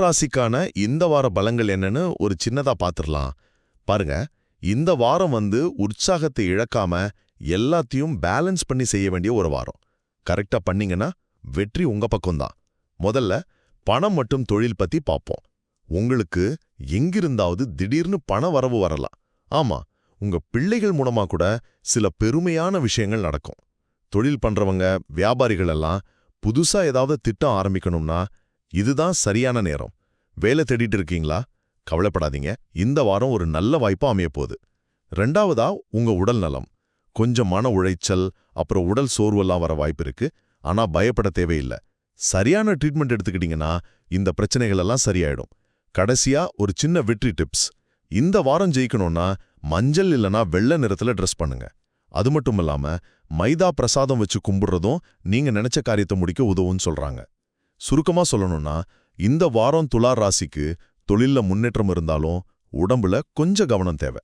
ராசிக்கான இந்த வார பலங்கள் என்னன்னு ஒரு சின்னதா பாத்துரலாம். பாருங்க, இந்த வாரம் உற்சாகத்தை இழக்காம எல்லாத்தையும் பேலன்ஸ் பண்ணி செய்ய வேண்டிய ஒரு வாரம். கரெக்டா பண்ணீங்கன்னா வெற்றி உங்க பக்கம்தான். முதல்ல பணம் மற்றும் தொழில் பத்தி பாப்போம். உங்களுக்கு எங்கிருந்தாவது திடீர்னு பண வரவு வரலாம். ஆமா, உங்க பிள்ளைகள் மூலமா கூட சில பெருமையான விஷயங்கள் நடக்கும். தொழில் பண்றவங்க, வியாபாரிகள் எல்லாம் புதுசா ஏதாவது திட்டம் ஆரம்பிக்கணும்னா இதுதான் சரியான நேரம். வேலை தேடிட்டு இருக்கீங்களா? கவலைப்படாதீங்க, இந்த வாரம் ஒரு நல்ல வாய்ப்பா அமையப்போகுது. ரெண்டாவதா, உங்க உடல் நலம். கொஞ்சம் மன உளைச்சல், அப்புறம் உடல் சோர்வெல்லாம் வர வாய்ப்பு இருக்கு. ஆனா பயப்பட தேவையில்லை. சரியான ட்ரீட்மெண்ட் எடுத்துக்கிட்டீங்கன்னா இந்த பிரச்சனைகள் எல்லாம் சரியாயிடும். கடைசியா ஒரு சின்ன வெற்றி டிப்ஸ். இந்த வாரம் ஜெயிக்கணும்னா மஞ்சள் இல்லனா வெள்ளை நிறத்துல ட்ரெஸ் பண்ணுங்க. அது மட்டும் இல்லாம மைதா பிரசாதம் வச்சு கும்பிடுறதும் நீங்க நினைச்ச காரியத்தை முடிக்க உதவுன்னு சொல்றாங்க. சுருக்கமா சொல்லணும்னா, இந்த வாரம் துலா ராசிக்கு தொழில்ல முன்னேற்றம் இருந்தாலும் உடம்புல கொஞ்சம் கவனம் தேவை.